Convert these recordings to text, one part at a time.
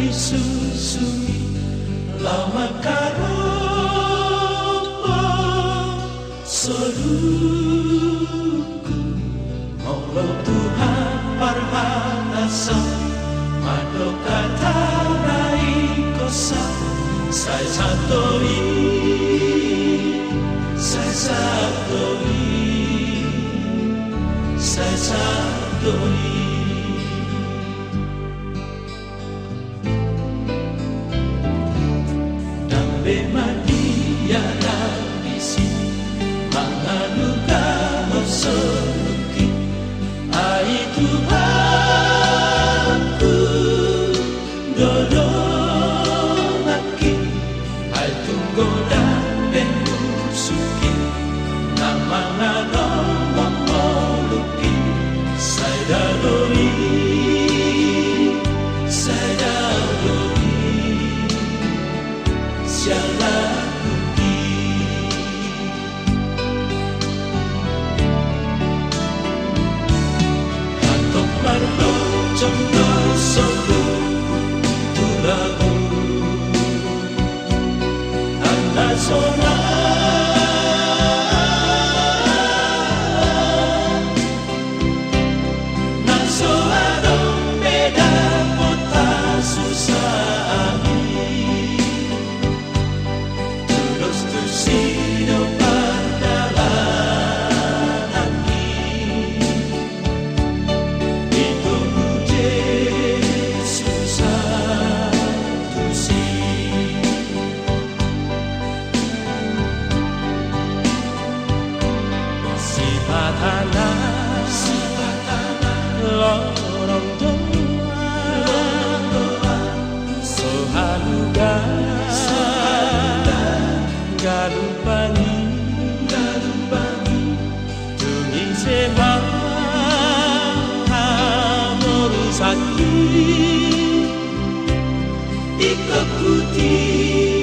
Disusui lama karopo soruku molo Tuhan parhanasa mado kata rai kosa saya satoi Madia nabisi manganuga hosoki ai Tuhanku dodonaki ai tunggoda bengusuki namangano mamoluki saidaloi lorong doa sohaluga galumpangi tungi sema morusaki ikuti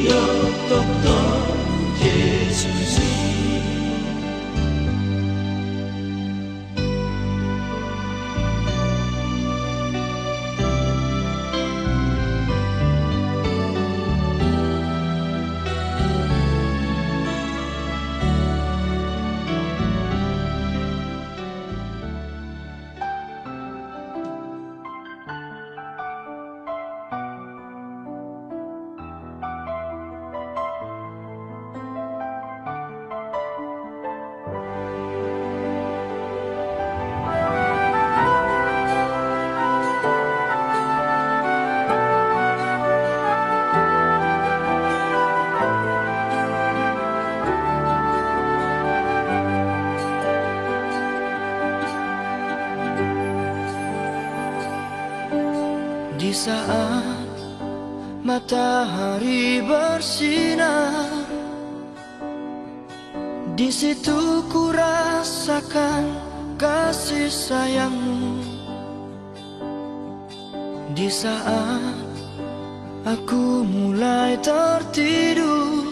yo dokter Yesus. Di saat matahari bersinar, di situ ku rasakan kasih sayangmu. Di saat aku mulai tertidur,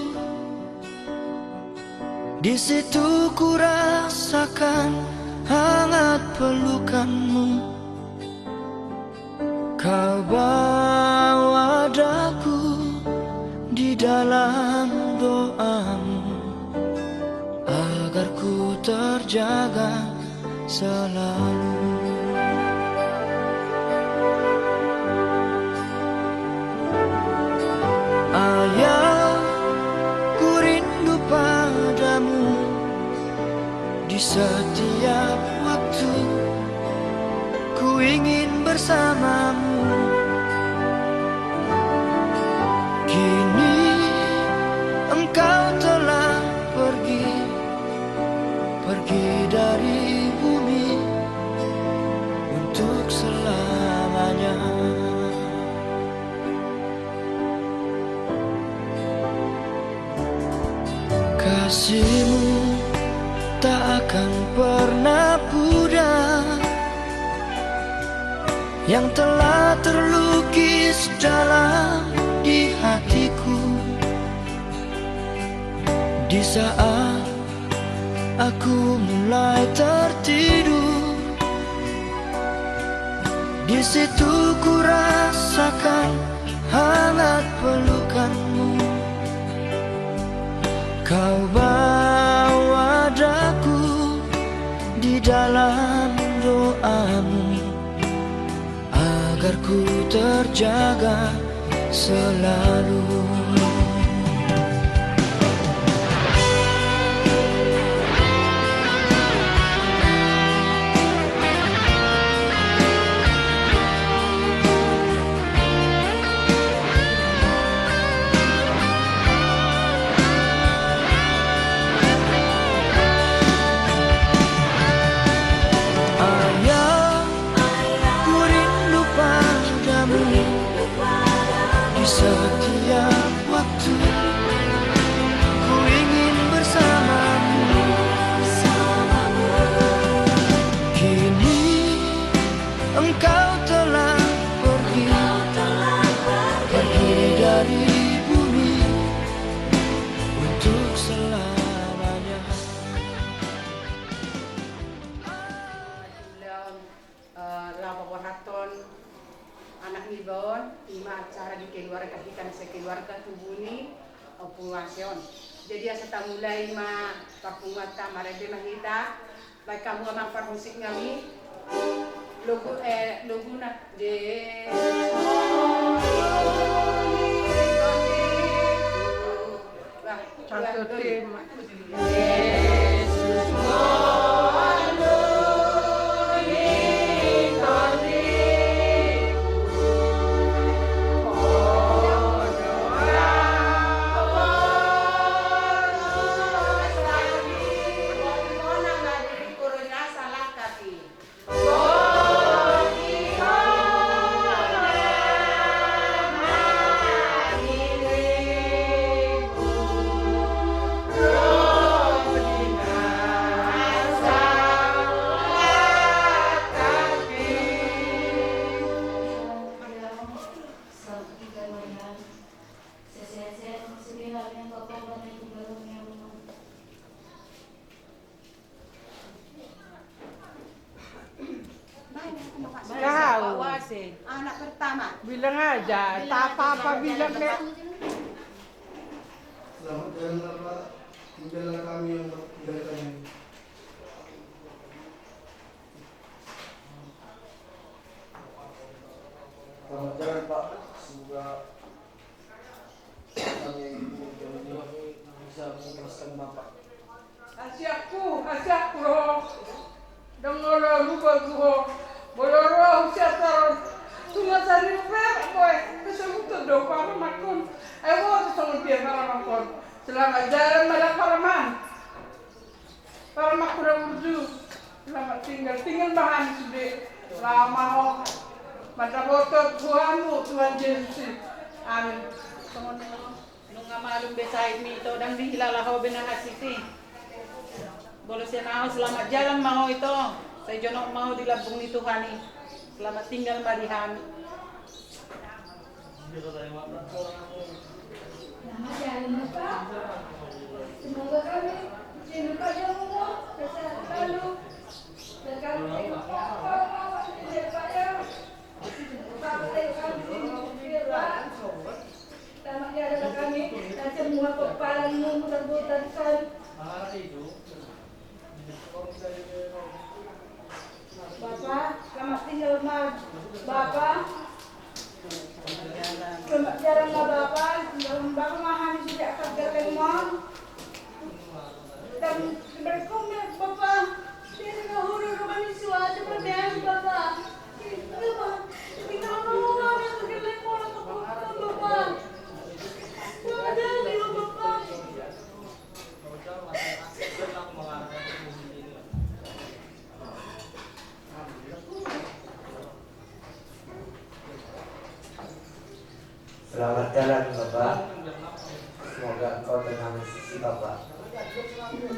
di situ ku rasakan hangat pelukanmu. Kau bawa daku di dalam doamu, agar ku terjaga selalu. Ayah, ku rindu padamu di setiap waktu ku ingin bersamamu. Kini engkau telah pergi dari bumi untuk selamanya. Kasihmu tak akan pernah pudar, yang telah terlukis dalam di hatiku. Di saat aku mulai tertidur, di situ ku rasakan hangat pelukanmu. Kau bawa daku di dalam doamu, agar ku terjaga selalu. Setiap waktu ku ingin bersamamu. Kini engkau telah pergi dari bumi untuk selamanya. Anak nibon, lima acara di keluarga kita sekeluarga tubuni opungasion. Jadi asa mulai ma papumata marebe mahita, baik kamu amang musik kami, logo na de. Satu tema. Anak pertama bilang aja, tak apa-apa bilang deh. Selamat jalan Pak, tinggallah kami yang meninggalkan ini. Selamat jalan Pak, semoga kami bisa mengikhlaskan Bapak. Asyakku roh, dengar lupa gua, boleh usiatar, cuma cari per, boy, kesebut doa para makon, ayo kesebut dia para makon, selamat jalan malam para makura urdu, selamat tinggal bahan sudah, lama oh, mata botol Tuhan Yesus, amin. Nung amalum besai mi to dan dihilala ho benahasiti. Boleh siya na selamat jalan mau itu. Saya jono mau dilabung ni Tuhan. Selamat tinggal marihan. Selamat jalan Bapak. Semoga kami diberkahi Allah, sehat selalu. Dan kami selamat jalan kami dan semua kepalamu terbuka. Bapak, selamat tinggal Bapak. Selamat jalan Bapak. Bapak mahal sudah akan bertemu. Dan berkumil Bapak. Selamat jalan Bapak. Semoga engkau tenang di sisi Bapak.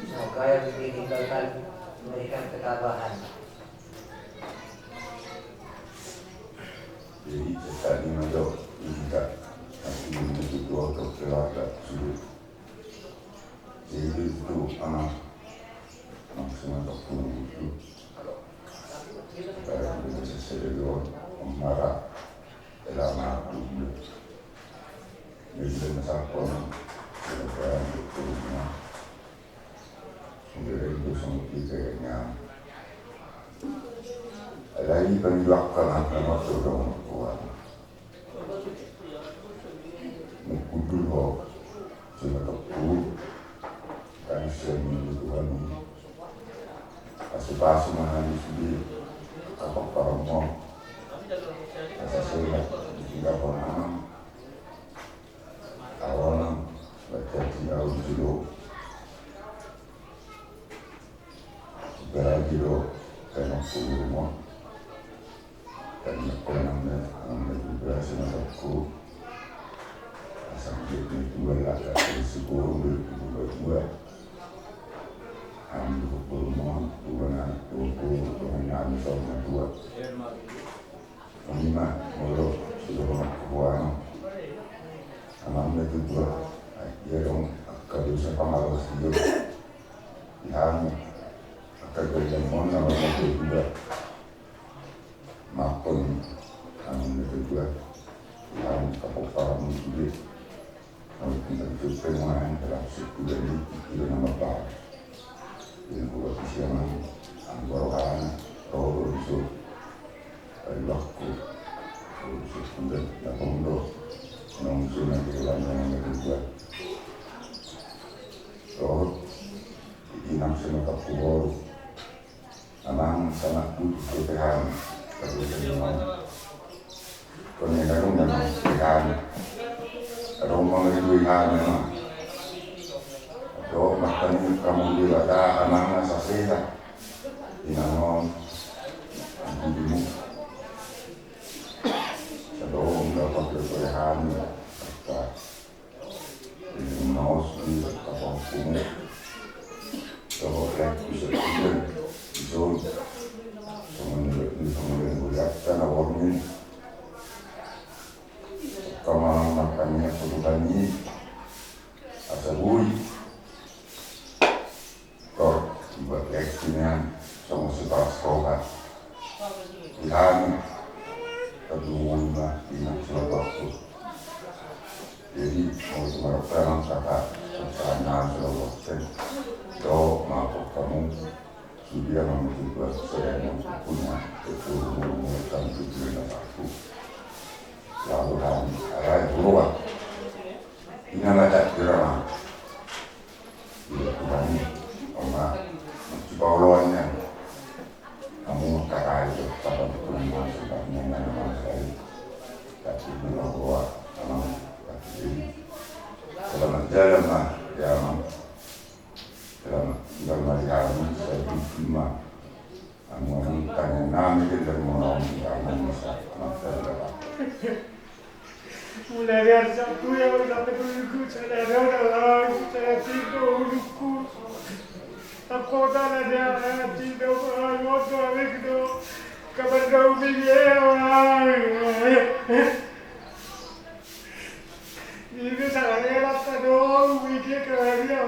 Semoga yang ditinggalkan memberikan ketabahan. Jadi tadi ada tidak aku menuju untuk keluarga sulit. Jadi itu anak maksudnya aku itu saya bisa selalu marah dalam aku. Jadi masalah pun saya berkurangnya. Sumber itu semua kita lagi penjualan apa orang tua. Mukul ho, cuma kapur, kan seni Tuhan. Pas mana di sini, kapal paramo, asasnya tidak pernah. Awalnya baca tinggal dulu, beragiro, karena rumah. Dan namanya juga senangku sampai itu agak risiko berdua ambil perumahan dengan sama dua lima mulut sudah keuangan namanya itu dua dia dong kalau saya pengaruh hidup yang akan berjalan namanya itu dua maupun kedua yang kepokaran itu kita juga mengenai dalam suku dari itu nama bar yang buat siang anggaran roh itu dari waktu suku dan pondok nongkrong di dalam yang kedua roh ini namanya kapur alam sangat butuh ketehan còn người ta không nhận hàng đâu mà người đuổi hàng nữa đó mà kamu juga ada anak-anak sasih di nangong ibumu sebelum dapat keberkahan kita ini naos di kapal kumu kalau bisa bisa kemudian bulat karena warmin kamar makannya perutani asabui kor buat reaksinya sama setelah sekolah ilham keduaan lah ingat waktu jadi mau melakukan kata pesanan waktu do maaf kamu dia membuat saya yang punya keturungan tujuan aku lalu ada dua ini ada drama tidak berani oma bawahnya kamu kata itu pada pertemuan sebabnya nama saya tapi bilang bahwa kamu selamat jalan lah ya dalam hari saya terima kamu tanya nama kita mau kamu bisa mulai dari satu yang sampai tujuh saya ada saya tidur duduk aku tak ada tidur waktu itu kabar kau ini saya rasa dong mikir kerja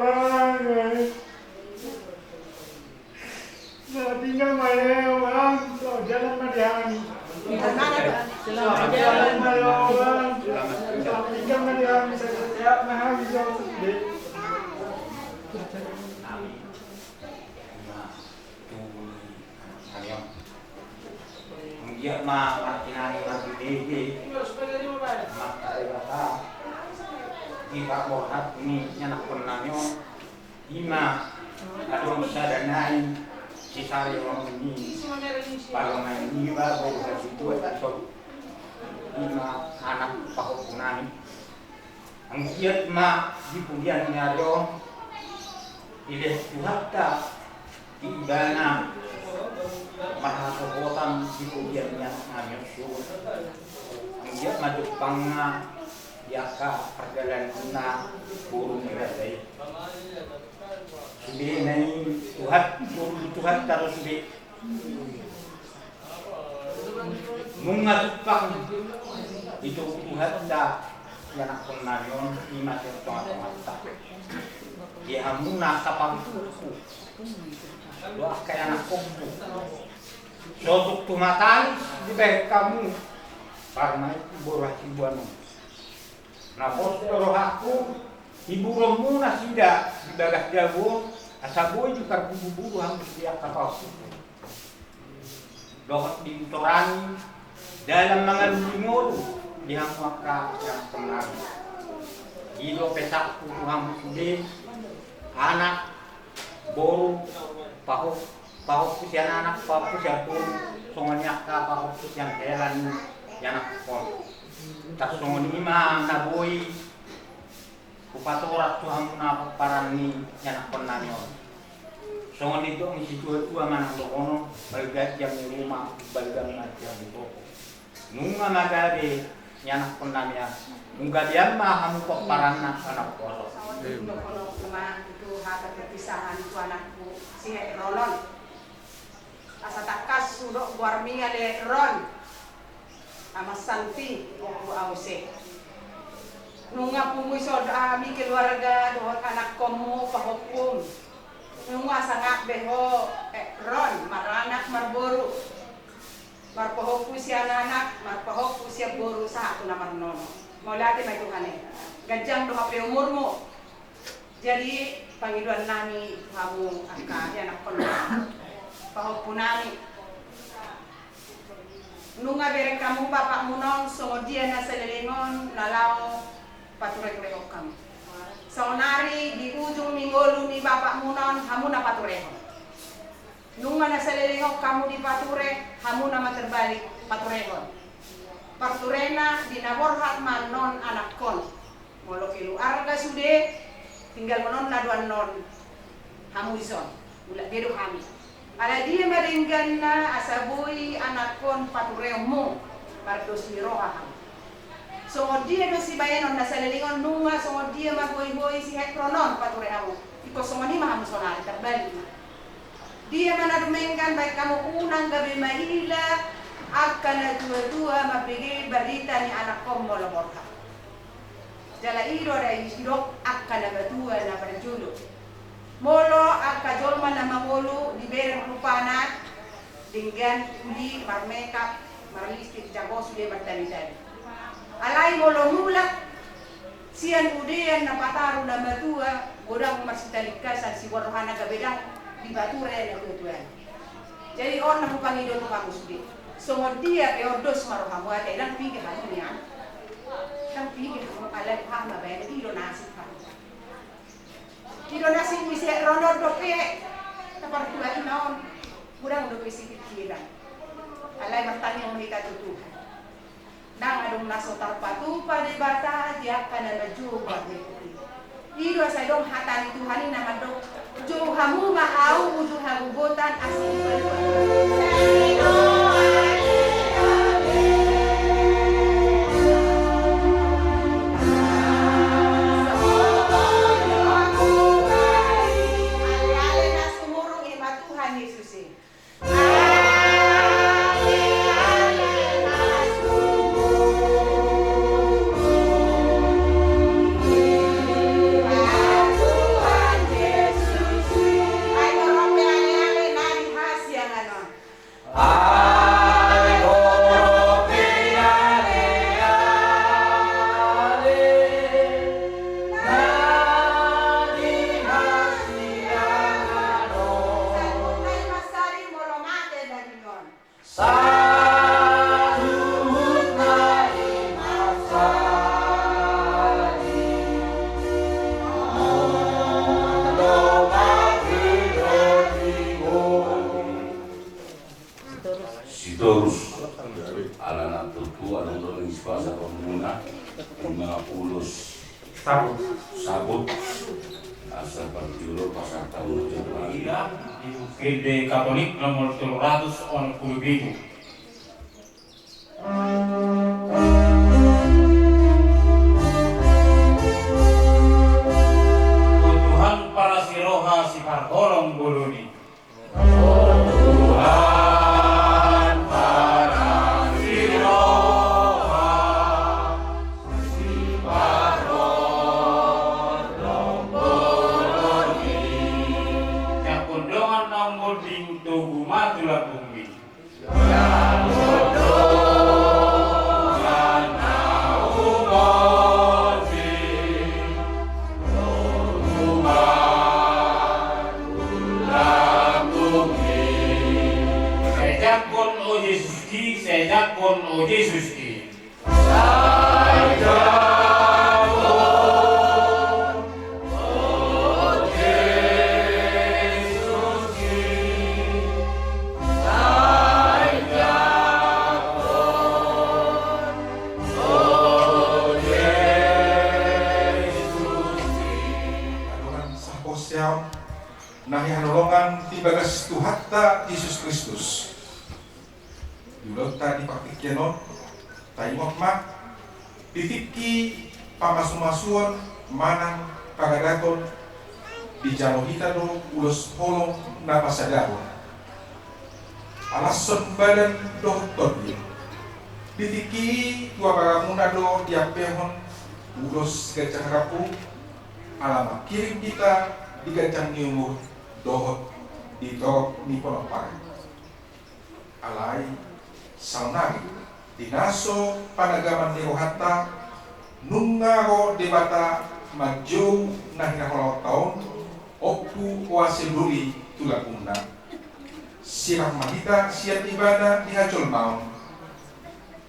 tinggal main orang jalan Madiani. Jalan Madiani. Tinggal Madiani saya mahal jauh sedih. Dia mah kinani lagi deh. Maka kata kita bohat ini nyanak penanyo ima adong sadanain sisari orang ini parlemen ini baru kasih buat atau ima anak pahokunani ang kiat ma di pulian nyado ileh tuhatta ibana mahasopotan di pulian nya nganyos ang kiat ma Jepang Yaka perjalanan na burung megatay. Subi na Tuhan, burung Tuhan taruh subi. Mungatupang itu Tuhan dah yang aku nanyon lima tertong mata. Dia muna kapang tuku. Doa kayak anak kompu. Soduk tumatan di bawah kamu. Karena itu borah hibuan. Nah, bos roh aku ibu romu nasida di bagah jago. Asaboy juga buru-buru hampir tiap kapal. Dohot di utorani dalam mengalungol di hamwaka yang kenal. Ilo pesak tuhan sudah anak boru pahok kusian anak pahok kusian pun songonyak ka pahok kusian heran yanak pon tak songon ima naboy kupatorat tuhan na parani yanak pon nanyo songon itu misi tua manang dokono balgat yang di rumah balgat yang di toko nunga magade yanak pon namya nunga dia mah hamu kok parana anak kono itu hata perpisahan itu anakku si Rolon asa takas sudok guarminga de Ron ama Santi aku ause nunga pumuy sod ami keluarga dohot anak komu pahukum nunga sangak beho Ron maranak marboru marpahoku siya anak marpahoku siya boru sa ako naman nono maulati may tuhane gajang doha pe umurmu jadi panggilan nami kamu angka anak kono pahupunami nunga bereng kamu bapak munon so dia na selelingon nalau paturek-rek kamu so nari di ujung minggolu ni bapak munon kamu na paturek nunga na selelingon kamu di paturek kamu nama terbalik paturekon paturena di naborhat manon anak kon molo kilu arga sude tinggal menon naduan non kamu ison ulah bedo kami ada dia meringgan na asabui anak kon paturemu pardos miroha so dia dosi bayanon na salelingon nunga so dia magoy-goy si hekronon paturemu iko so ni maham sonal terbalik dia manadumengkan baik kamu unang gabi mahila akan dua-dua mapigi berita ni anak kom moloborka jala iro da isirok akan dua na berjulu molo akka jolma na mangolo di bereng rupana dengan uli marmeka marlistik jago sude bertani-tani alai molo mulak sian udean na pataru na matua godang marsitalikasan si warohana gabedang di bature na tutuan jadi on na pupangido to kamu sude so dia peordos marohamu ate dan pigi hamu ya dan pigi hamu alai hama bayar iro nasi Iro nasi misi ronor dope tapar tua inaon kurang dope si pikiran alai bertanya mereka tutup nang adong naso tarpatu pada bata dia kana najuba iro sa dong hatani Tuhan na madok jo hamu mahau uju hagubotan asli sabut asal berjulur pasar tahun Januari di UGD Katolik nomor 310.000 matulah bumi. Sejak pun o Yesus ki. Nahi hanolongan ti bagas Tuhatta Yesus Kristus. Dulot tadi paktikyanon taimot mak ditiki pamasumasuan manang pagadaton di janohita do ulos holong napasadahon alasan badan doktor ditiki tua bagamuna do diapehon ulos gajah rapu alamat kirim kita di gajah niumur dohot di torok ni ponopang alai saunari dinaso panagaman ni rohata nungaro debata majau nahina holong taon opu wasiluri tulakunda sirah mahita siat ibadah di hajol maun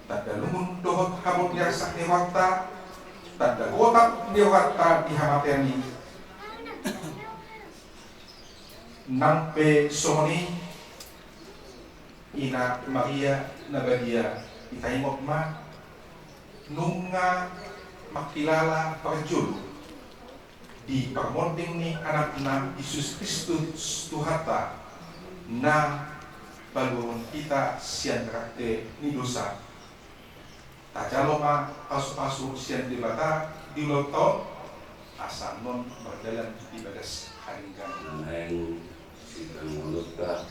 tanda lumun dohot habot liarsak ni wakta tanda gotak ni wakta di hamateni nampe sohoni ina Maria Nabadia itaimot ma nunga makilala parjul di pamonding ni anak na Yesus Kristus Tuhata na balurun kita sian rakte ni dosa tajaloma pasu-pasu sian dibata di loton asal non berjalan di bagas haringkan Neng sidang mulutah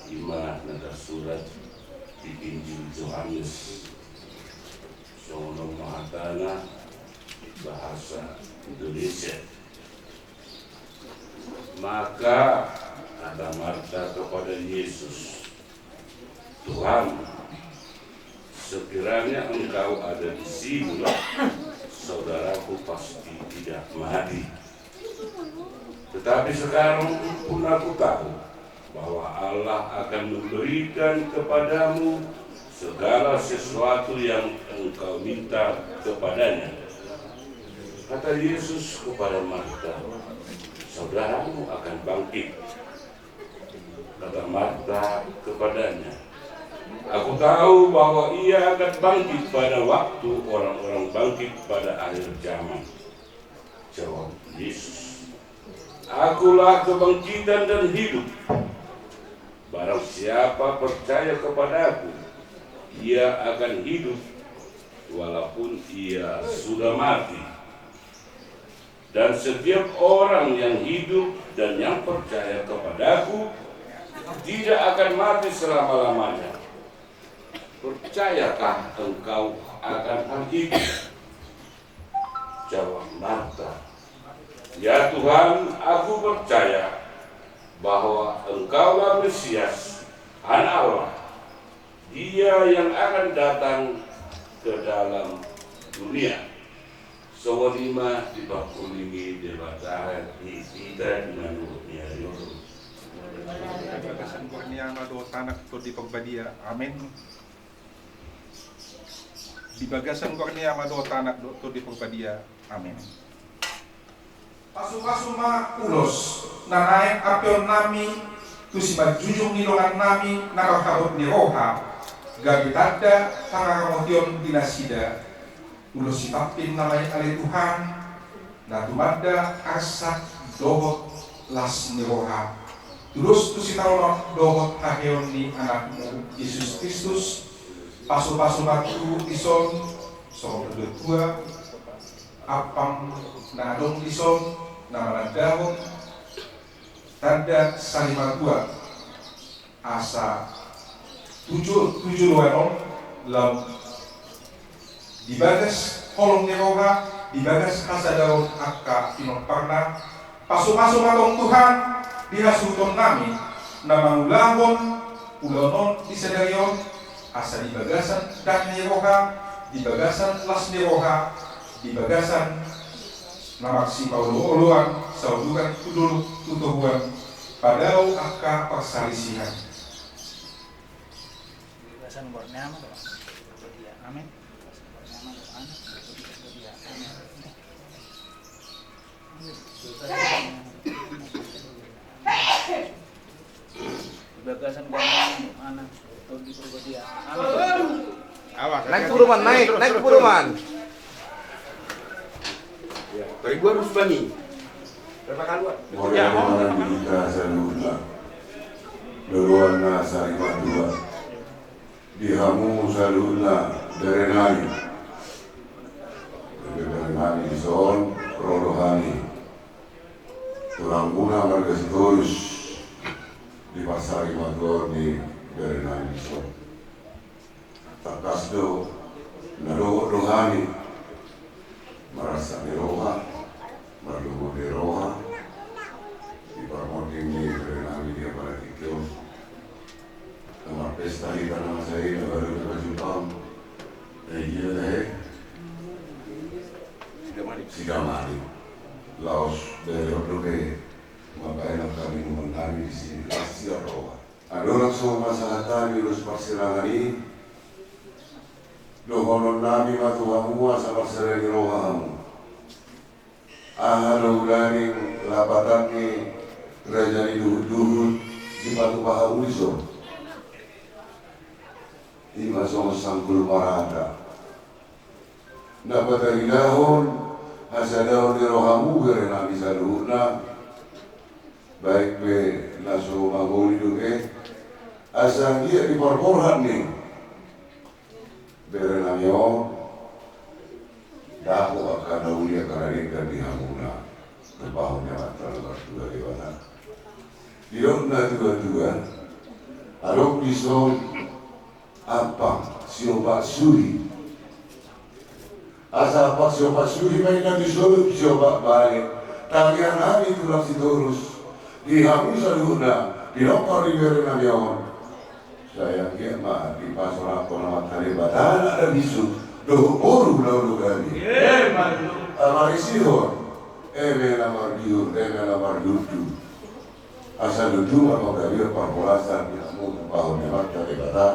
Ima nada surat di Injil Yohanes Sono Mahatana bahasa Indonesia. Maka kata Marta kepada Yesus, Tuhan, sekiranya engkau ada di sini, saudaraku pasti tidak mati. Tetapi sekarang pun aku tahu bahwa Allah akan memberikan kepadamu segala sesuatu yang engkau minta kepadanya. Kata Yesus kepada Marta, saudaramu akan bangkit. Kata Marta kepadanya, aku tahu bahwa ia akan bangkit pada waktu orang-orang bangkit pada akhir zaman. Jawab Yesus, akulah kebangkitan dan hidup. Barang siapa percaya kepadaku, ia akan hidup walaupun ia sudah mati. Dan setiap orang yang hidup dan yang percaya kepadaku tidak akan mati selama-lamanya. Percayakah engkau akan hal itu? Jawab Marta, ya Tuhan, aku percaya bahwa engkaulah Mesias, Anak Allah, Dia yang akan datang ke dalam dunia. Sawadima dibakulingi debataran kita dengan dunia yoro. Bagasan kurnia mado tanak to di pagbadia. Amin. Di bagasan kurnia mado tanak to di pagbadia. Amin. Pasu-pasu ma ulos nanae apion nami tu si majujung nilongan nami nakakabot ni roha gabi tanda pangamotion dinasida ulos si tapin namay ali Tuhan na tumanda asak dohot las ni roha tulus tu si taonon dohot haheon ni anakmu Yesus Kristus pasu-pasu matu ison so berdua apam na dong ison nama dahon tanda salimatua asa tujuh loenon lam dibagas kolong neroga dibagas asa daun akka pinot parna pasu-pasu matong Tuhan dihasuton nami namangulahon ulonon di sedarion asa di bagasan dan niroha di bagasan las niroha di bagasan namaksi paulu-uluan saudukan tudul tutuhuan padau aka persalisihan bagasan borneo amin bagasan borneo mana di Purwodia Naik Puruman, naik Puruman. Ribuan Rusbani. Berapa kali? Kita saluna. Doruana sarima dua. Dihamu saluna berenani. Berenani son rodohani. Turangguna margasitorus di pasar Imagor di berenani son. Takasdo rohani merasa diroha marluhu diroha di parmoting di berenami dia pada tikio kamar pesta di tanah saya baru berjumpam dia deh Sigamani Laos dari Ordoke makanya kami mengenali di sini Asia roha ada orang semua masalah kami harus persilangan ini Dohonon nami matuhamu asal sereni rohamu Ahalo ulaning lapatake Rajani duhud di patu paha uliso Ima song sangkul marada Dapat dari dahon Hasadahon di rohamu Gere nami saluhna Baik be naso magoli duke Asal dia di parporhan nih Berenamio dahu akan daulia kararinkan di hamuna kebahunnya antara dua dewana diona dua-dua arok bison apa sioba suri asa apa sioba suri mainan disuruh sioba balik tangian hari tulang sitorus di hamu saluna di lokor di berenamio saya kira mah di pasar apa nama kali badan ada bisu doh oru lalu kali. Amari sihor, lamar diur, lamar dudu. Asal dudu mah kali parpolasan di kamu tahun yang ada badan.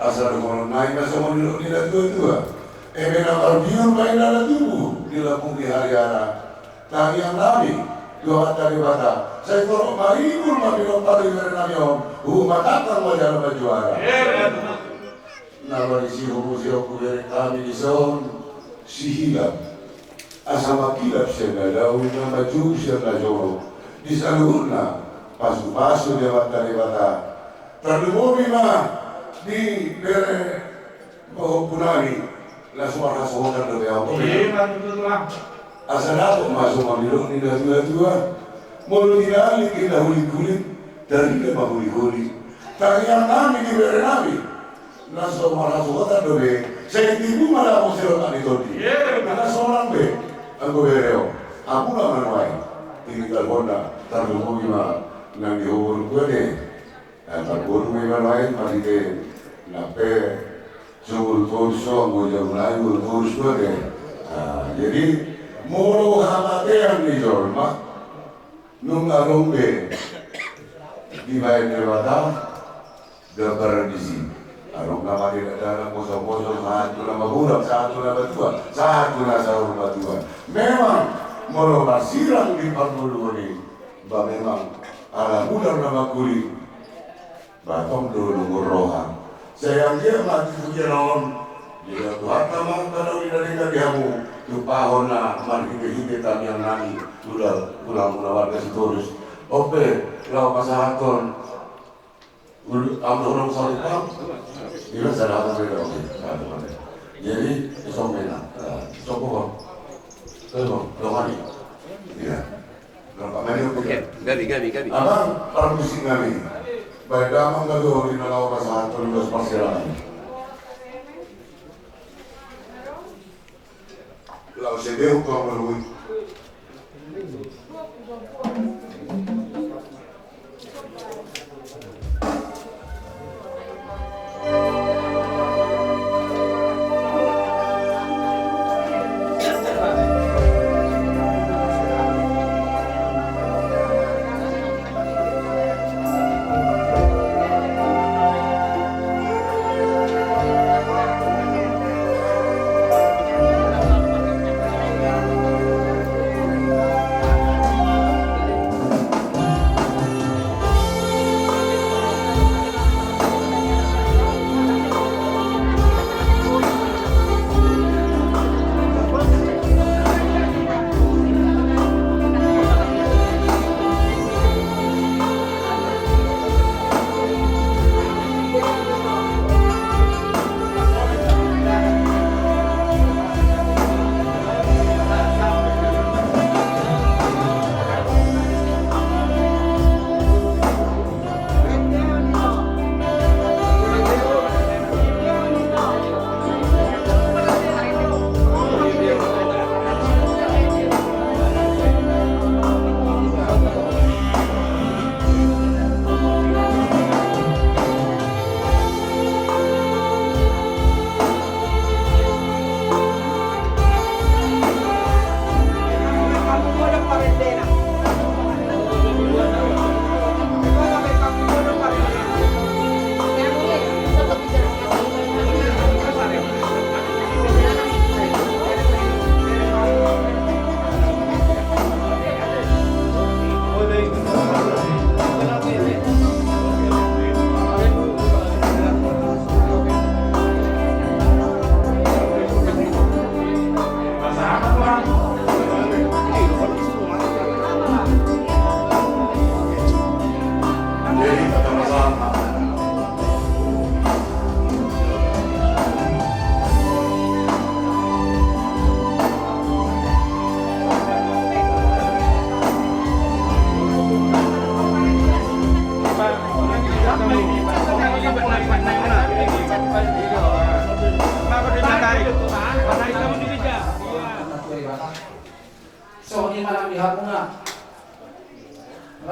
Asal kalau naik masa mau di dua. Lamar diur main ada tubuh di lapung di hari-hari. Nah yang nabi dua kali badan. Saya kalau maribur mabilo pari berenamio, matang wajah juara. Nama isi hukum dari kami di son sihilap, asama kilap senadau nama jus yang najoro di salurna pasu-pasu lewat dari bata. Terlebih mah di bere punani la suara sohongan dari auto. Asal aku masuk mabilo ni dua-dua. Mulu dinali kita huli-huli dari lima huli-huli. Tanya kami di berenami. Naso maraso kota dobe. Saya tipu malah aku silakan ditodi. Karena seorang be, aku bereo. Aku nak manuai. Ini kalbona. Tapi mau gimana? Nang dihubur gue deh. Kalbona mau manuai masih deh. Nape sul kurso mau jauh lain kurso deh. Jadi mulu hamatean di jorma. Nung arombe di bayan daripada gambar di sini. Arong nama tidak dalam poso-poso satu nama budak, satu nama tua, satu nama tua. Memang merubah sirang di parmulu ini. Bah memang ala budak nama kulit. Batong dulu rohan. Sayang dia mati tujuan. Jika Tuhan nama kalau tidak kamu. Tupahon na marhite-hite yang nani sudah pulang warga sitorus. Ope, lau pasahaton orang salipang ini salah satu beda oke. Jadi isomena sopo hari ya berapa meni oke gabi abang para musik kami baik damang gaduh di lau pasahaton dos pasiran Lau sedeu kau melalui.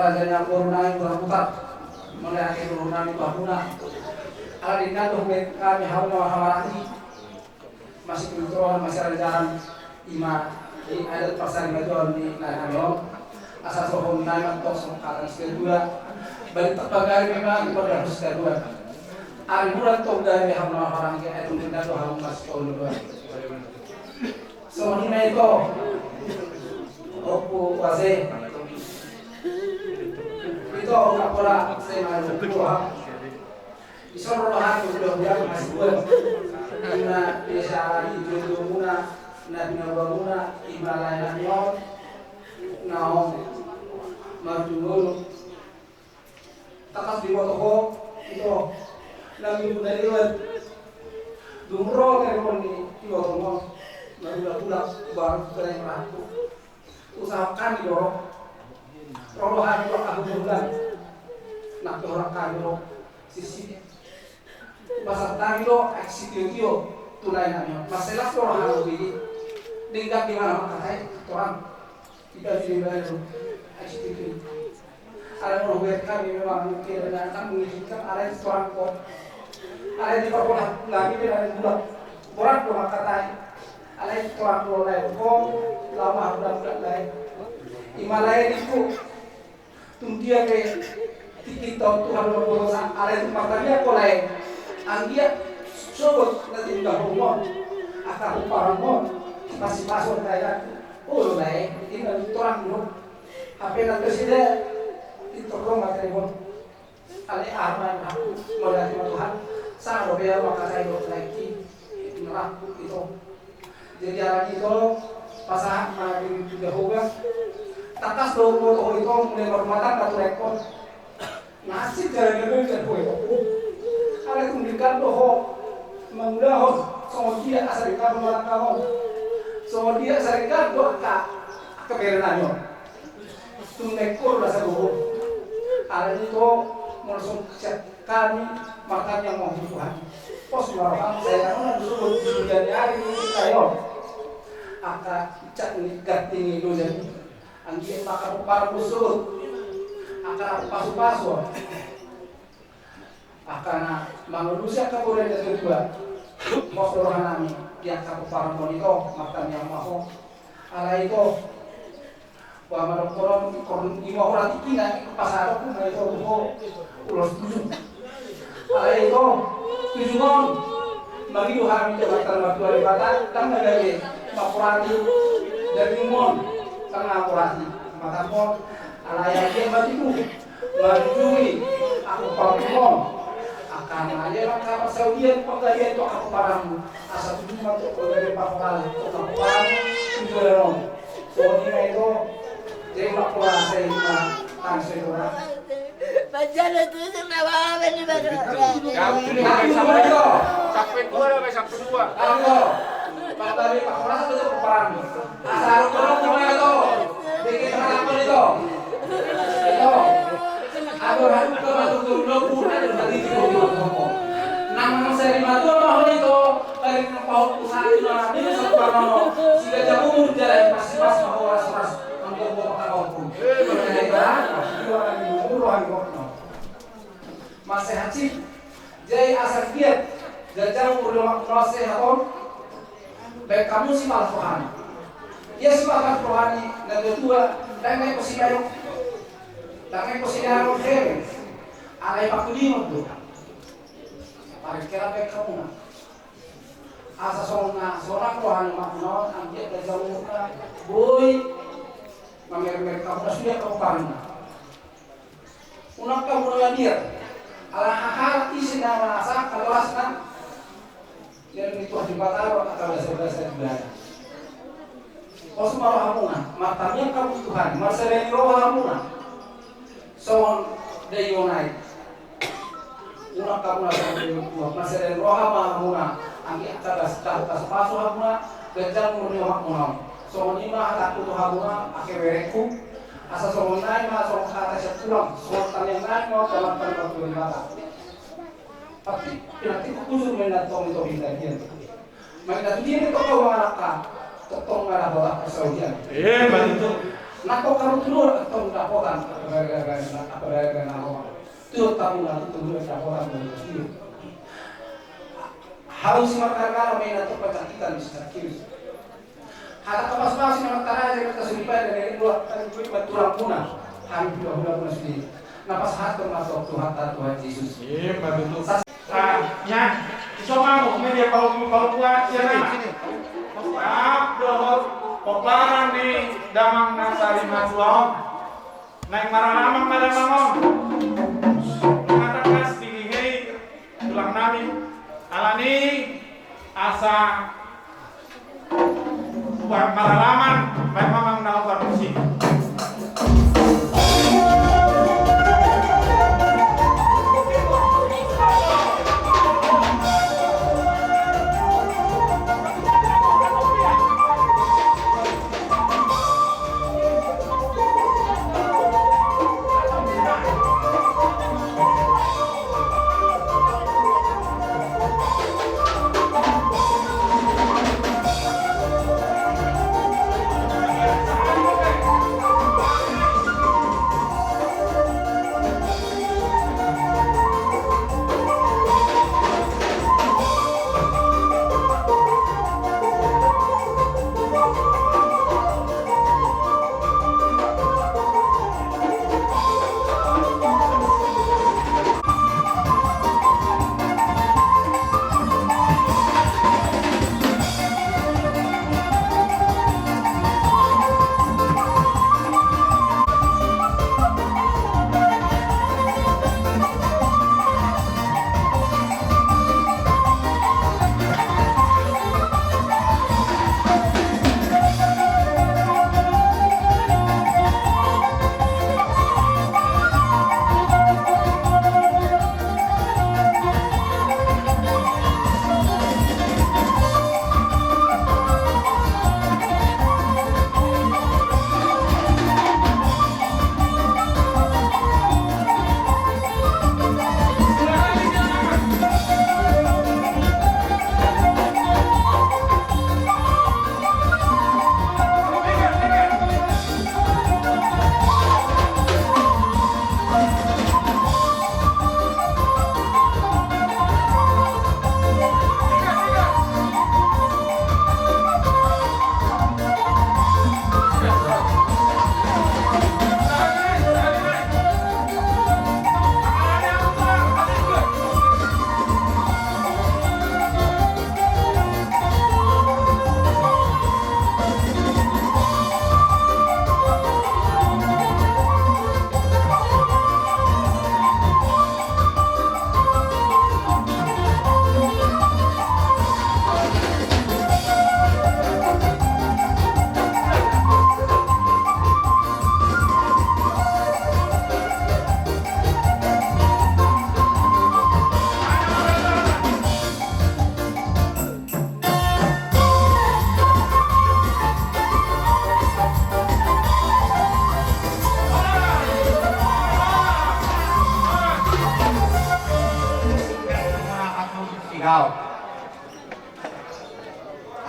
rajanya corona itu putar melihati corona itu hapuna aladina tuh kami hawarani masih kontrol masih ada jalan ima di ada pasar itu di Nanayo asal sohong naik atau sohong kedua balik terbagai memang itu harus kedua hari bulan tuh dari hawarani itu kita tuh harus masuk kedua soalnya itu opo wase itu orang pola saya malu doa isoro rohan sudah biar masih buat na desa itu muna na binawaguna Himalaya nyon naong marjunul takas di wotoho itu lagi dari luar dumro kayak ini di wotoho lalu baru keren aku usahakan didorong rohan itu aku bulan nak orang kami sisi pasar tadi lo eksitio tunai namanya masalah orang harus begini tinggal di mana makanya orang kita di mana itu eksitio ada orang buat kami memang mungkin dengan kami mengizinkan ada orang kok ada di perkolah lagi ada bulan orang cuma katanya ada orang lain kok lama bulan lain Himalaya itu tuntia ke kita Tuhan berkuasa ada tempat dia kolai anggia sobot nanti juga rumah akan parangon masih masuk kayak lain ini orang dulu HP nanti sudah itu rumah telepon ale arman aku melihat Tuhan saya berbeda maka saya lagi neraka itu jadi hari itu pasang hari juga hoga takas doang itu mulai bermata satu rekor nasib jalan dan kue ada kemudian doh mengudah semua dia asarikan orang kawan semua dia asarikan doh keberanannya tungekor rasa doh ada itu langsung kami makan yang mau Tuhan pos marah saya kan dulu jadi hari ini kayo akan cak nikat tinggi dulu jadi angin makan para musuh akan pasu-pasu akan manusia kemudian yang kedua pos orang nami yang kapu para monito makan yang mau ala itu bahwa koron lima orang tinggi ke pasar pun itu ulos tujuh ala itu tujuan bagi Tuhan jabatan waktu hari batas dan dari makurati dari umum tengah akurasi maka pun ala yang dia batiku marjui aku pangkom akan aja maka pasaudian penggajian itu aku paramu asal cuma untuk dari pakal untuk aku paramu tujuan soalnya itu jadi makulah saya tangsi orang Pancana tu senawa bani bani. Sampai dua lah, sampai dua. Aku, Pak Tari Pak Koras itu perang. Asal kalau gimana itu? Bikin apa itu? Itu. Aku harus ke masuk dulu pun ada tadi di bawah. Nama saya Matu mau itu dari Pak usaha itu ini sekarang sudah jauh jalan pas mau ras-ras untuk bawa kampung. Masih hacip jadi asal dia jajan berdoa proses atau baik kamu sih malah rohani dia sih malah rohani dan kedua dan yang positif dan yang positif harus hebat ada yang aku lima tuh paling kira baik kamu asal seorang rohani makna ambil dari jauh boy mamer kamu sudah kamu paling unak kamu yang dia ala hal isi nama asa kelasna yang itu di bataro atau bahasa Belanda. Pos marohamuna, matanya kamu Tuhan, marseren rohamuna. Soon deyonai. Una kamu na Tuhan, marseren rohamuna, anggi atas paso hamuna, gajang murni hamuna. Soon ima aku Tuhanuna akewereku. Asal soal naik masuk ke atas pulang, soal yang naik mau dalam waktu lima. Tapi nanti khusus mendatang itu hindarian. Mendatang dia itu kau marahkan, totong marah bawa kesaudian. Begitu. Nako kamu keluar atau laporan apa nama tuh tamu nanti tunggu laporan itu harus markar main atau pecantikan bisa kiri hata kapas masih markar aja kita selipai dari luar tapi betul punah hari bulan sendiri napas hati masuk Tuhan Yesus iya betul ya coba mau media kalau buat ya maaf dohor Poparan di Damang Nasari Masuam naik maranamang madamangon mengatakan tinggi tulang nami alani asa buat maralaman baik mamang naubar musik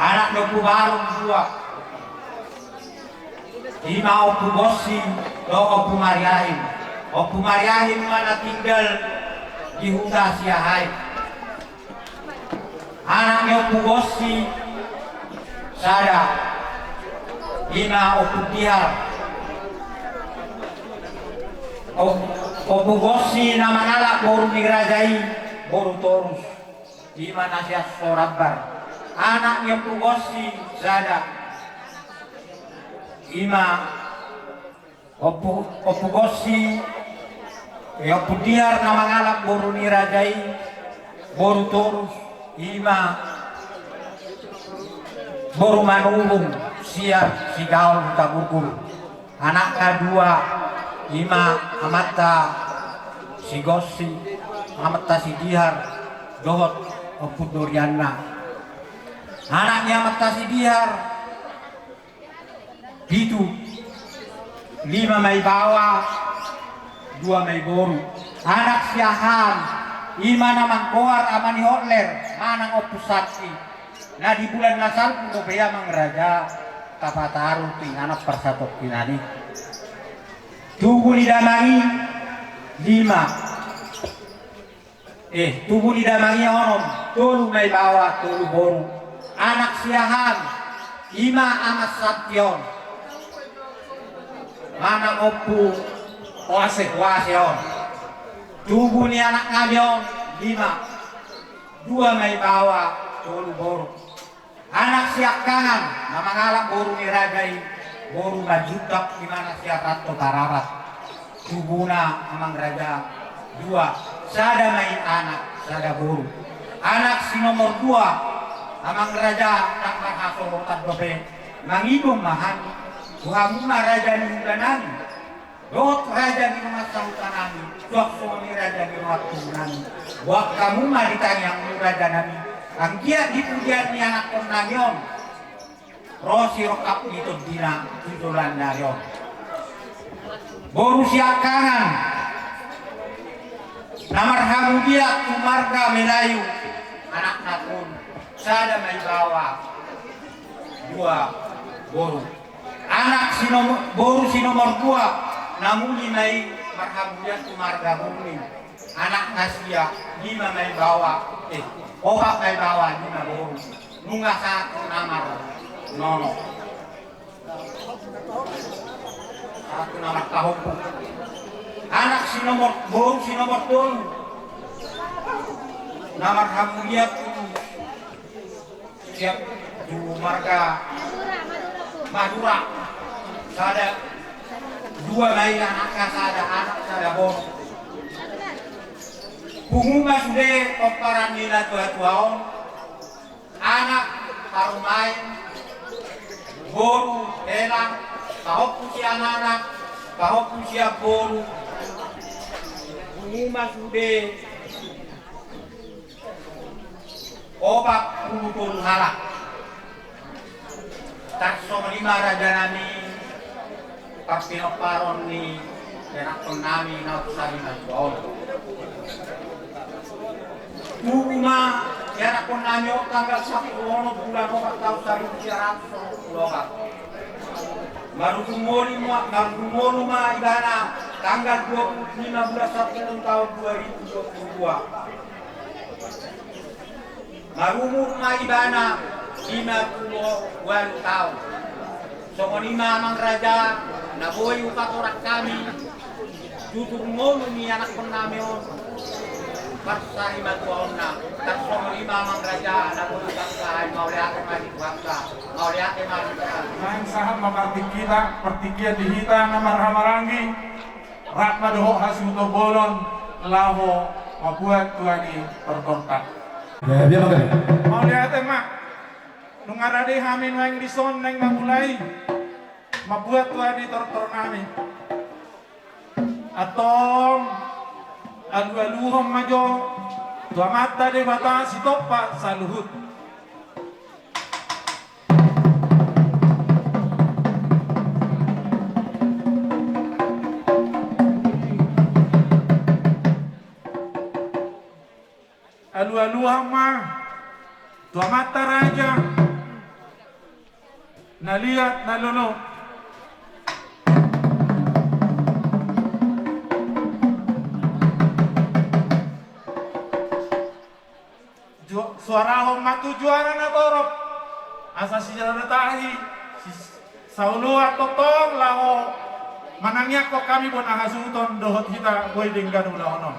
anak nopu barung dua ima opu bosi do opu mariahim mana tinggal di Huda Siahai anaknya opu bosi sada ima opu tihar opu bosi nama nalak boru migrajai boru torus di mana sias sorabar anaknya pugosi sada ima opugosi opu diar nama ngalap boru nirajai boru torus ima boru manulung siar sigaul tabukur anak kedua ima amata sigosi amata sidihar dohot opu doriana anaknya Matasi Dihar itu 5 Mei bawah 2 Mei boru anak siahan imana mangkoar amani hotler manang opusati nah di bulan nasal pun bea mangraja kapataru ting anak persatok kinani Tubuh Damangi 5. Tubuh Damangi onom tolu may bawa tolu boru. Anak siahan 5 amat Satyon. Mana opu wase on. Tubuh ni anak ngabion 5. 2 may bawa tolu boru. Anak siak kanan nama ngalak boru ni rajai boru majutak di mana siak rato tararat. Tubuna amang raja 2. Sada main anak sada boru. Anak si nomor 2 amang raja tak berhasil rotat dope mangidong mahan. Buhamuna raja ni udanani. Dot raja ni rumah sautanani. Tuak suami raja ni rumah tunani. Buat kamu mah ditanya raja nami. Ang dia dipujian ni anak konanyon. Rosi rokap itu dina tujulan nayon. Boru siak kanan. Namar hamu dia kumarga Melayu. Anak nakun. Sada may bawa 2 boru. Anak boru si nomor 2. Namuli may marhamu dia kumarga bumi. Anak nasia 5 may bawa. Obat may bawa 5 boru. Nunga sa namar nono. Satu namar kahoko. Anak si nomor boru si nomor 2. Namar hamulia siap di marga Madura. Sada 2 may anaknya sada anak sada boru. Punguma sudah komparan nila tua-tuaon. Anak parumain boru elang pahok usia anak pahok usia boru. Punguma sudah obat puluh halak. Takso 5 raja nami papinoparon ni denakon nami nausari na tuaon. Puma ya pun nanyo tanggal 1 bulan 4 tahun 1900 baru kumolu ma ibana tanggal 25 bulan 1 tahun 2022 marumur ma ibana 50 tahun so 5 mang raja naboy upat orak kami duduk ngolu ni anak penamion Pasari matuona, takso 5 mang raja na pulutangkahan, mauliate malikuhaka, mauliate malikuhaka. Nang sahab pertikian dihita na marhamarangi, rak madoho hasuto bolon, laho, mabuat tuani perkontak. Ya, biar makan. Mauliate mak, nung arade hamin wang dison nang mamulai, mabuat tuani tornami. Atong alu-aluhom majo tua mata de bata si topa saluhut alu-aluhom ma tua mata raja naliat nalolo suara matu juara na torop asa si jalan tahi saulu atotong laho manangnya kok kami bon ahasuton dohot kita boy dinggan ulaono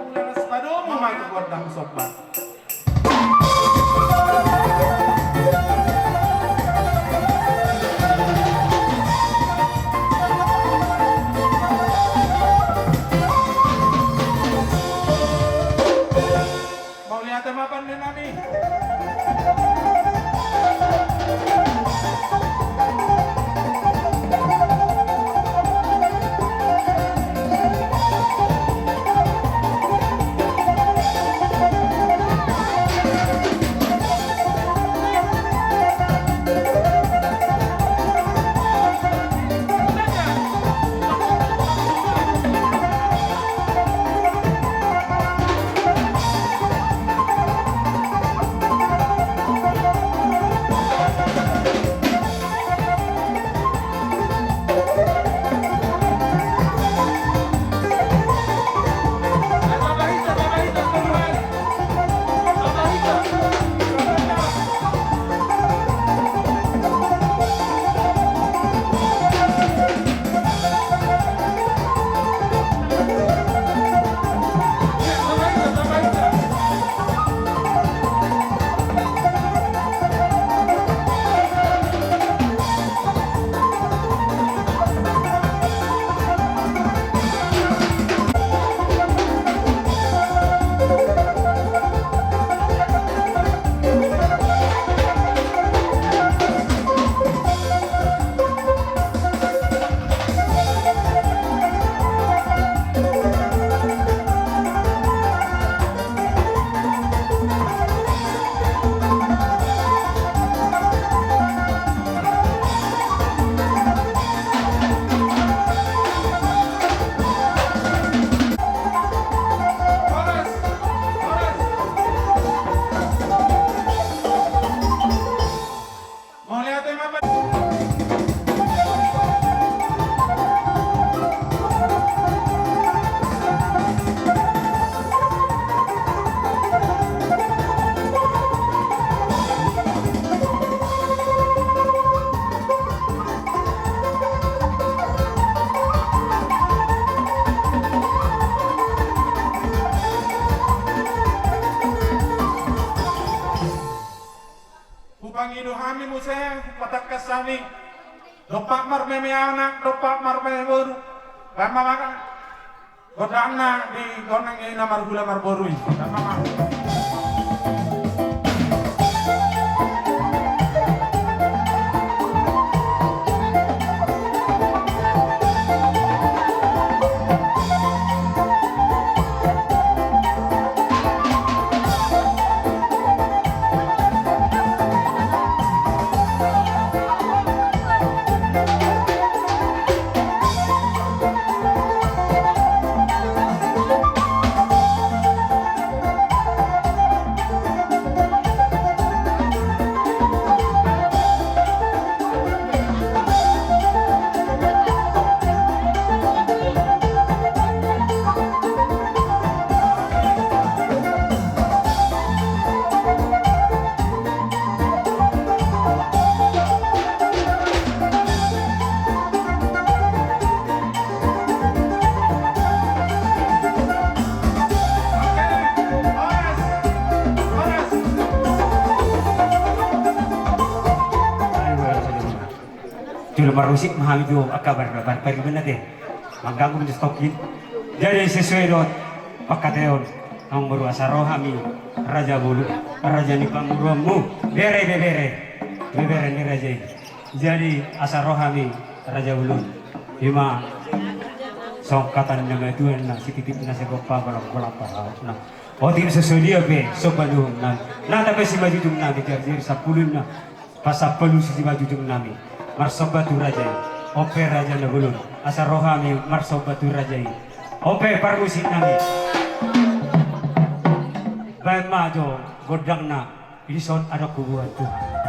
ulas padomo matu buat dang sobat mapan din nami. sami dopak mar meme anak dopak mar meme boru lama maka godangna di gonang ina mar gula mar boru lama maka Juru marusik mahami itu kabar pergi benar deh mengganggu menstokin jadi sesuai dengan pakateon ang beruasa rohami raja bulu raja ni pamuramu bere ni raja ini jadi asa rohami raja bulu lima songkatan nama itu na si titip na si gopa balap na oh tim sesuai dia be sopalu na tapi si baju tung na bijar sapulun na pasapelu si baju tung nami marsobatu rajai ope raja na bulun asa rohami marsobatu rajai ope parmusin nami baik majo godang na ilison ada kubuan Tuhan.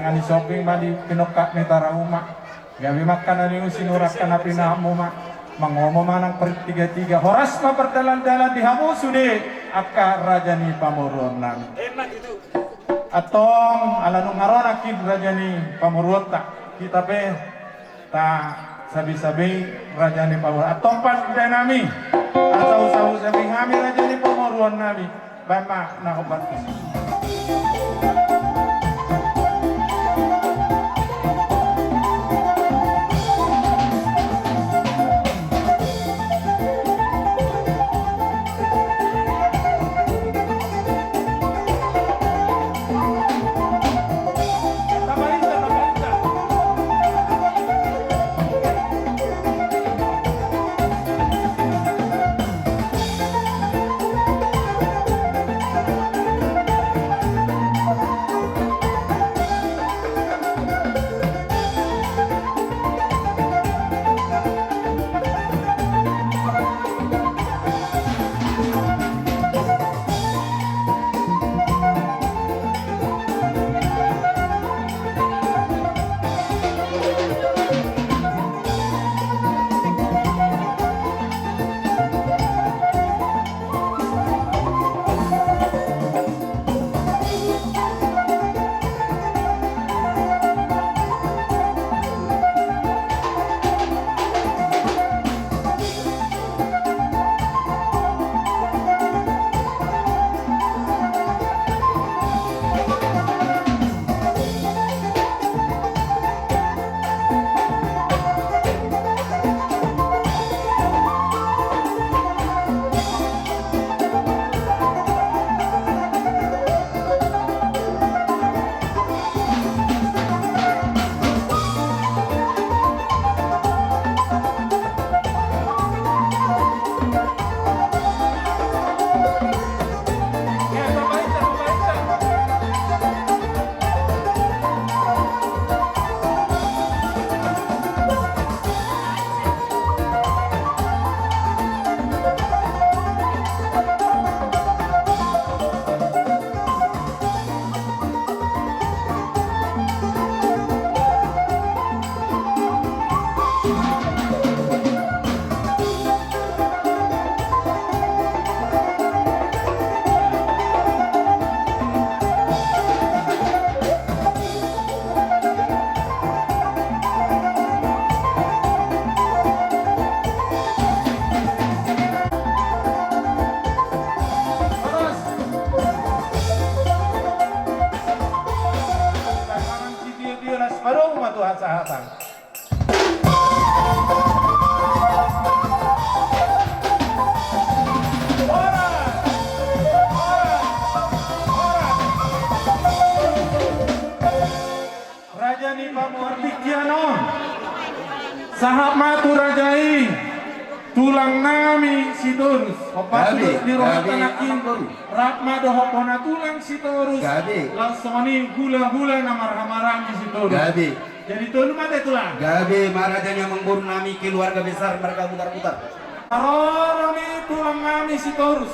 ani shopping madi pinokak ni tarauma gabi makan ani sinurak kana pinamu ma mangomo manang per tiga horas ma perdalan-dalan di hamu sude akka rajani pamuruan nami Enak itu. atong alanu ngaron akid rajani pamuruan tak kita pe ta sabi-sabi rajani pamuruan atong pan nami atau sabi kami rajani pamuruan nami bama na obat Rajani pamuartikianon sahab matu rajai tulang nami sitorus opatus di roh tanakin rapma dohopona tulang sitorus langsoni hula-hula namar-hamarami sitorus jadi tuh mata tulang gabe marajanya mengburu nami keluarga besar mereka putar-putar Aroroni tulang nami sitorus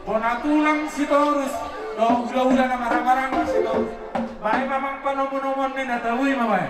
pona tulang sitorus doh hula-hula namar-hamarami sitorus baik memang panomon-nomon ni natawi mamai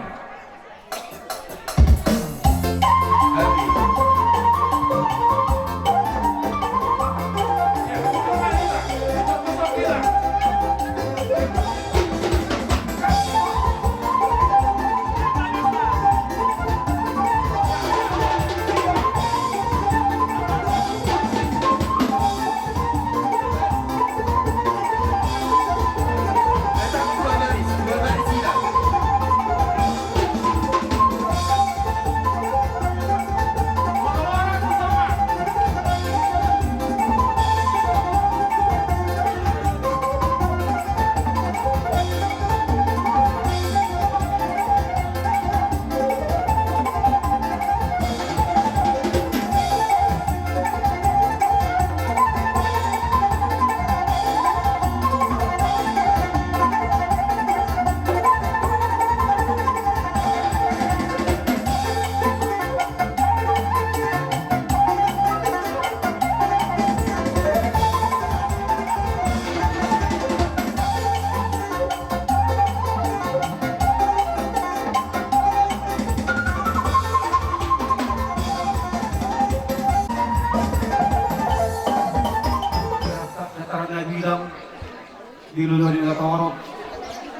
diluluh di Toro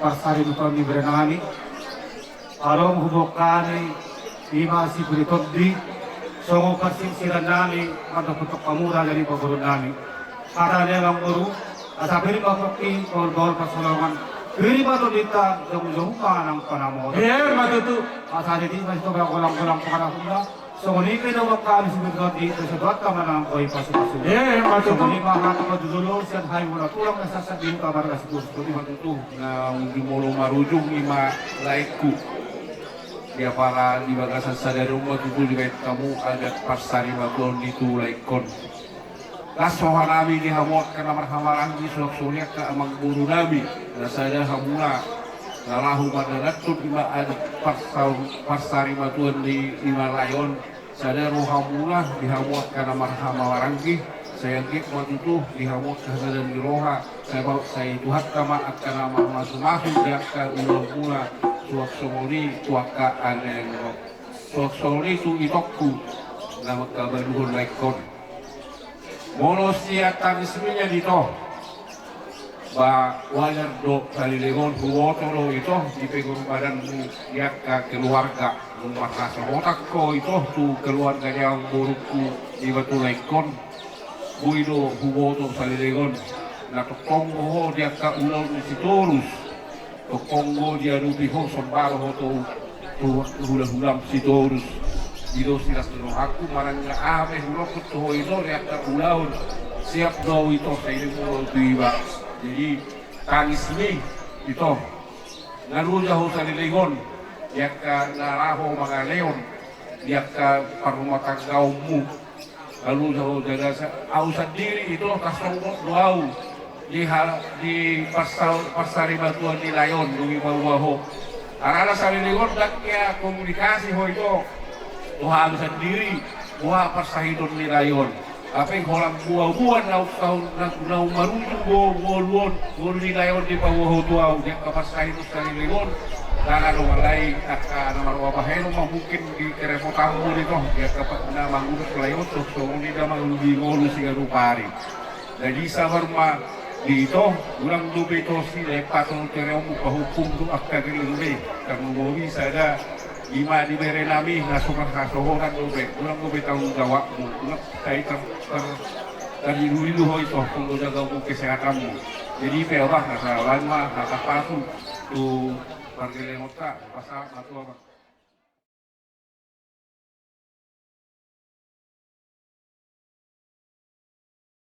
Parsari Bukan di Berenami Arong hubokani Ima si Buritodi Songo persinsiran nami Mata putok pamura dari pagurun nami Ada nelang guru Asa pili papoki Kol-kol pasulungan Pili pato dita Jong-jong panang panamo matutu Asa diti masih to kulang-kulang panahunda Songo ni kinawak kami si Buritodi Tersebut kamanang koi pasu-pasu matutu Songo ni mahat Pajudulur Sian hai mula tulang Nasasabihin kabar kasibus Kuti matutu Na di molo marujung ima laiku dia para di bagasan sadar rumah tubuh di bait kamu adat pasari maklon di tulaikon lasohan nami di hamot karena marhamaran di sulak suliak ke amang buru nami na sadar hamula nalahu madaratun ima adat pasari maklon di Himalayon sadar hamula di hamot karena marhamaran di saya gik matutuh di hamot kesadaran di roha saya tuhat kama akan nama masuk-masuk dia ke ulang mula suak somori tuaka aneng suak somori tu itokku nama kabaruhun laikon mono siatan isminya dito ba wajar do salilegon huwotoro ito dipegur badan yaka keluarga rumah rasa otak ko ito tu keluarga yang burukku di batu laikon buido huwoto salilegon na tokongo ho dia ka ulau ni sitorus tokongo dia rupi ho sombaro ho to hula-hulam sitorus dido silas no aku maranga ame hulokut to ho ito dia ka ulau siap do ito sa ilmu tuiba jadi tangis ni ito naruja ho salilegon dia ka naraho mga leon dia ka parumatang gaumu lalu jauh jaga au sendiri itu kasongkot doau di pasari batuan di layon dumi bawaho arana salilegon daknya komunikasi ho itu Tuhan sendiri buah pasahidon di layon apa yang kolam buah-buah nau marujung goluon di layon di bawaho tuau dia kapasahidon salilegon dan ada walai akan nama baheno mungkin di kerepotamu itu dia dapat nama ngurus layon so ini nama lebih ngurus siga rupari jadi sabarma di itu ulang dubi itu si lepas untuk teremu pahukum tu akan dilumbe karena bobi sada lima di berenami nasukan kasohoran dubi ulang dubi tanggung jawabmu ulang saya dari dulu itu untuk jaga kesehatanmu jadi peorah nasa lama nasa pasu tu Parkir yang otak, pasal atau apa?